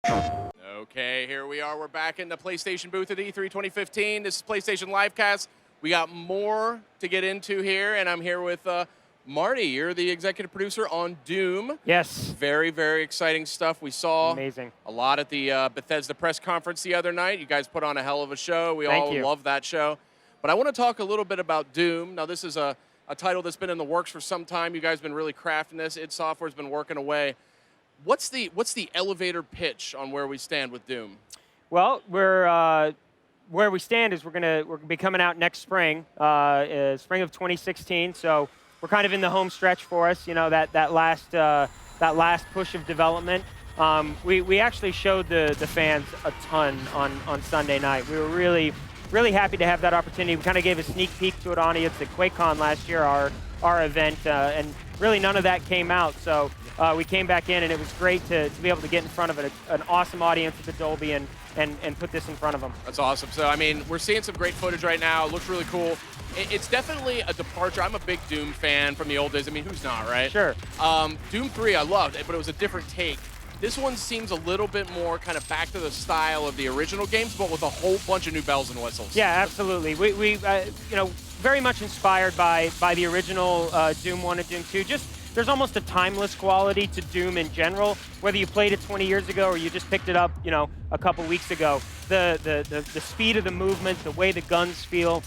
Okay, here we are. We're back in the PlayStation booth at E3 2015. This is PlayStation Livecast. We got more to get into here, and I'm here with Marty. You're the executive producer on Doom. Yes. Very, very exciting stuff. We saw Amazing. A lot at the Bethesda press conference the other night. You guys put on a hell of a show. We Thank all you. love that show. But I want to talk a little bit about Doom. Now, this is a title that's been in the works for some time. You guys have been really crafting this. id Software's been working away. What's the elevator pitch on where we stand with Doom? Well, where we stand is we're gonna be coming out next spring, spring of 2016. So we're kind of in the home stretch for us. You know, that last push of development. We actually showed the fans a ton on Sunday night. We were really happy to have that opportunity. We kind of gave a sneak peek to an audience at QuakeCon last year, our event, and really none of that came out. So we came back in, and it was great to be able to get in front of an awesome audience at the Dolby and put this in front of them. That's awesome. So, I mean, we're seeing some great footage right now. It looks really cool. It's definitely a departure. I'm a big Doom fan from the old days. I mean, who's not, right? Sure. Doom 3, I loved it, but it was a different take. This one seems a little bit more kind of back to the style of the original games, but with a whole bunch of new bells and whistles. Yeah, absolutely. We you know, very much inspired by the original Doom 1 and Doom 2. There's almost a timeless quality to Doom in general, whether you played it 20 years ago or you just picked it up, you know, a couple weeks ago. The speed of the movement, the way the guns feel,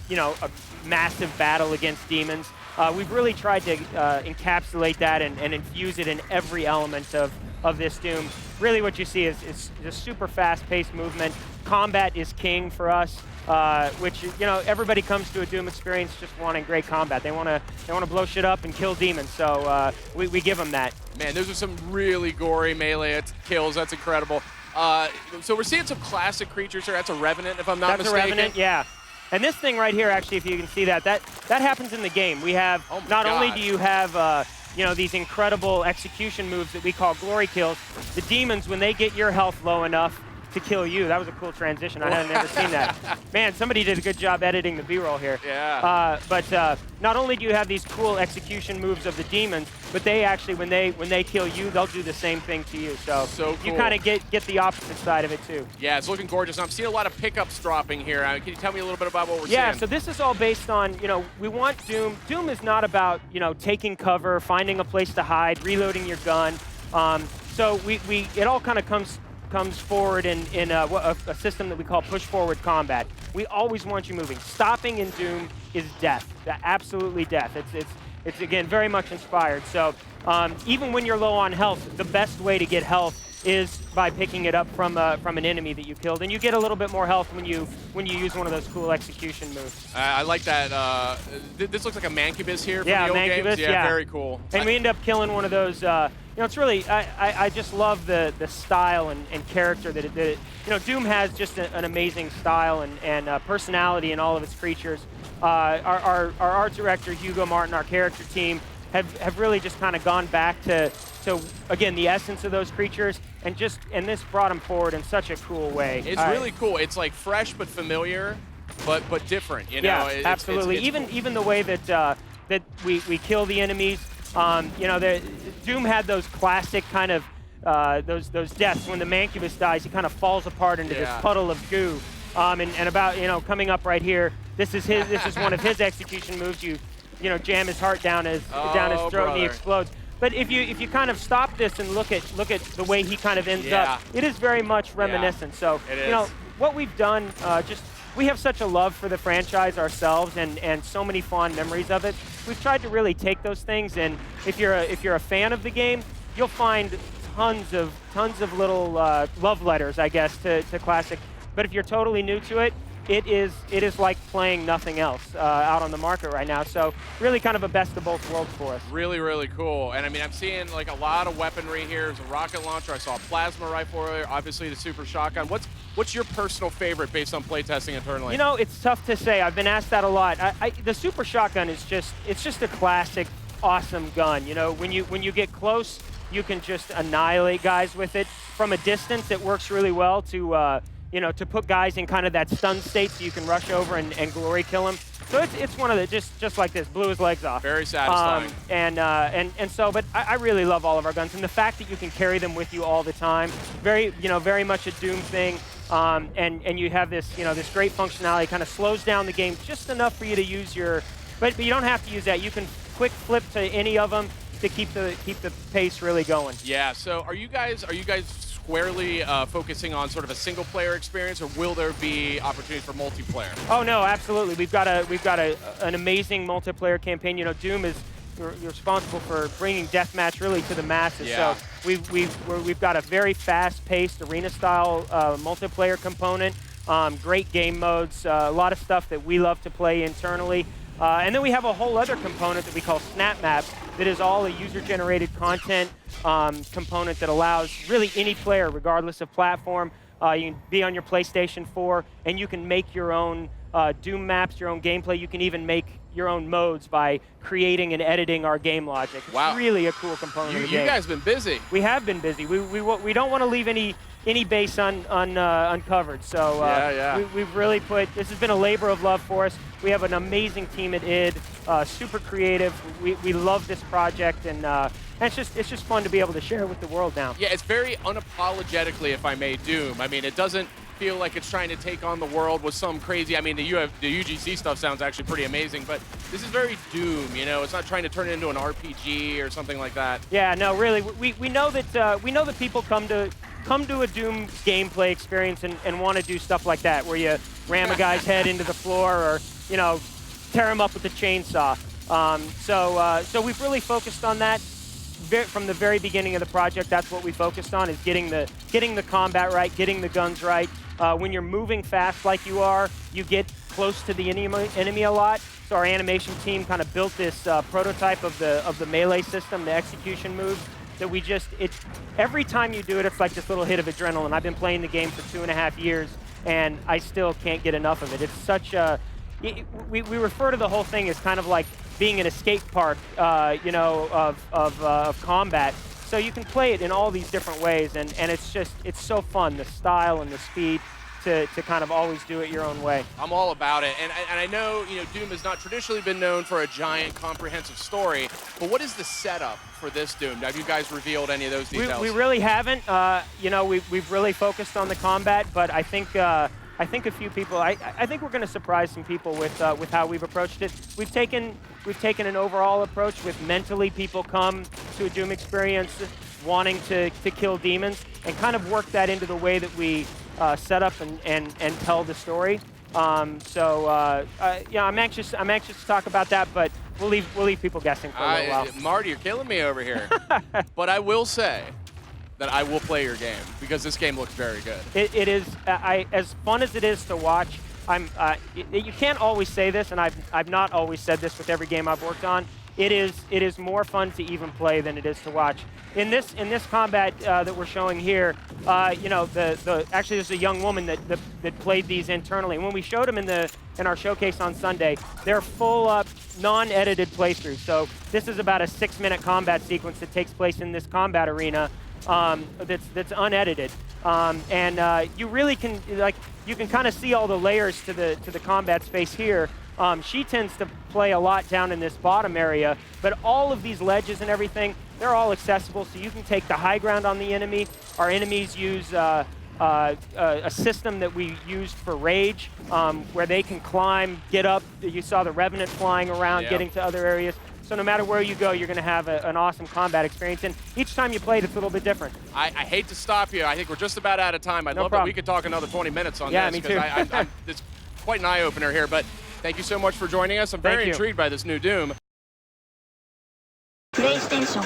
you know, a massive battle against demons. We've really tried to encapsulate that and infuse it in every element of this Doom. Really what you see is just super fast-paced movement. Combat is king for us. Which, you know, everybody comes to a Doom experience just wanting great combat. They want to blow shit up and kill demons. So we give them that. Man, those are some really gory melee kills. That's incredible. So we're seeing some classic creatures here. That's a Revenant, if I'm not mistaken. That's a Revenant, yeah. And this thing right here, actually, if you can see that happens in the game. We have only do you have you know, these incredible execution moves that we call glory kills. The demons, when they get your health low enough to kill you. That was a cool transition. I had never seen that. Man, somebody did a good job editing the B-roll here. Yeah. But not only do you have these cool execution moves of the demons, but they actually, when they kill you, they'll do the same thing to you. So cool. You kind of get the opposite side of it too. Yeah, it's looking gorgeous. I'm seeing a lot of pickups dropping here. Can you tell me a little bit about what we're seeing? Yeah, so this is all based on, you know, we want Doom. Doom is not about, you know, taking cover, finding a place to hide, reloading your gun. So it all kind of comes forward in a system that we call push-forward combat. We always want you moving. Stopping in Doom is death, absolutely death. It's again, very much inspired. So even when you're low on health, the best way to get health is by picking it up from an enemy that you killed, and you get a little bit more health when you use one of those cool execution moves. I like that. This looks like a Mancubus here from the old Mancubus, games. yeah, very cool. And we end up killing one of those. You know, it's really I just love the style and character that you know, Doom has just an amazing style and personality in all of its creatures. Our art director Hugo Martin, our character team, have really just kind of gone back to again the essence of those creatures, and this brought them forward in such a cool way. It's really cool. It's like fresh but familiar, but different. You know? Yeah, absolutely. It's cool. Even the way that we kill the enemies. You know, Doom had those classic kind of those deaths when the Mancubus dies. He kind of falls apart into this puddle of goo. And about, you know, coming up right here, this is one of his execution moves. You know, jam his heart down his throat and he explodes. But if you kind of stop this and look at the way he kind of ends up, it is very much reminiscent. So you know what we've done, we have such a love for the franchise ourselves and so many fond memories of it. We've tried to really take those things, and if you're a fan of the game, you'll find tons of little love letters, I guess, to classic. But if you're totally new to it, it is like playing nothing else out on the market right now. So really kind of a best of both worlds for us. Really, really cool. And I mean, I'm seeing like a lot of weaponry here. There's a rocket launcher. I saw a plasma rifle earlier, obviously the super shotgun. What's your personal favorite based on playtesting internally? You know, it's tough to say. I've been asked that a lot. The super shotgun is just a classic, awesome gun. You know, when you get close, you can just annihilate guys with it. From a distance, it works really well to you know, to put guys in kind of that stun state so you can rush over and glory kill them. So it's one of the, just like this, blew his legs off. Very satisfying. And so, but I really love all of our guns, and the fact that you can carry them with you all the time, very, you know, very much a Doom thing. And you have this, you know, this great functionality, kind of slows down the game just enough for you to use your, but you don't have to use that. You can quick flip to any of them to keep the pace really going. Yeah. So are you guys squarely focusing on sort of a single player experience, or will there be opportunities for multiplayer? Oh no, absolutely. We've got an amazing multiplayer campaign. You know, Doom is you're responsible for bringing deathmatch really to the masses. Yeah. So we've got a very fast-paced arena-style multiplayer component. Great game modes, a lot of stuff that we love to play internally. And then we have a whole other component that we call Snap Map that is all a user-generated content component that allows really any player, regardless of platform. You can be on your PlayStation 4, and you can make your own Doom maps, your own gameplay. You can even make your own modes by creating and editing our game logic. It's wow. Really a cool component of the game. You guys have been busy. We have been busy. We don't want to leave any base uncovered. So we've really put, this has been a labor of love for us. We have an amazing team at id, super creative. We love this project, and it's just fun to be able to share it with the world now. Yeah, it's very unapologetically, if I may, Doom. I mean, it doesn't feel like it's trying to take on the world with some crazy, I mean, the UGC stuff sounds actually pretty amazing, but this is very Doom, you know? It's not trying to turn it into an RPG or something like that. Yeah, no, really, we know that people come to a Doom gameplay experience and want to do stuff like that, where you ram a guy's head into the floor, or, you know, tear him up with a chainsaw. So we've really focused on that. From the very beginning of the project, that's what we focused on, is getting the combat right, getting the guns right. When you're moving fast like you are, you get close to the enemy a lot. So our animation team kind of built this prototype of the melee system, the execution moves, that every time you do it, it's like this little hit of adrenaline. I've been playing the game for 2.5 years, and I still can't get enough of it. It's such a, we refer to the whole thing as kind of like being an escape park, you know, of combat. So you can play it in all these different ways, and it's so fun, the style and the speed to kind of always do it your own way. I'm all about it, and I know, you know, Doom has not traditionally been known for a giant, comprehensive story, but what is the setup for this Doom? Have you guys revealed any of those details? We really haven't. You know, we've really focused on the combat, but I think a few people, I think we're going to surprise some people with how we've approached it. We've taken an overall approach with mentally people come to a Doom experience wanting to kill demons, and kind of work that into the way that we set up and tell the story. Yeah, I'm anxious to talk about that, but we'll leave people guessing for a little while. Marty, you're killing me over here. But I will say that I will play your game, because this game looks very good. It is, as fun as it is to watch. You can't always say this, and I've not always said this with every game I've worked on. It is more fun to even play than it is to watch. In this combat that we're showing here, you know, actually there's a young woman that played these internally. And when we showed them in our showcase on Sunday, they're full up, non-edited playthroughs. So this is about a 6-minute combat sequence that takes place in this combat arena. That's unedited, and you really can, like, you can kind of see all the layers to the combat space here. She tends to play a lot down in this bottom area, but all of these ledges and everything, they're all accessible, so you can take the high ground on the enemy. Our enemies use a system that we used for Rage, where they can climb, get up. You saw the Revenant flying around, getting to other areas. So no matter where you go, you're going to have an awesome combat experience. And each time you play it, it's a little bit different. I hate to stop you. I think we're just about out of time. I'd love that we could talk another 20 minutes on this. Me too. It's quite an eye-opener here. But thank you so much for joining us. I'm very intrigued by this new Doom. PlayStation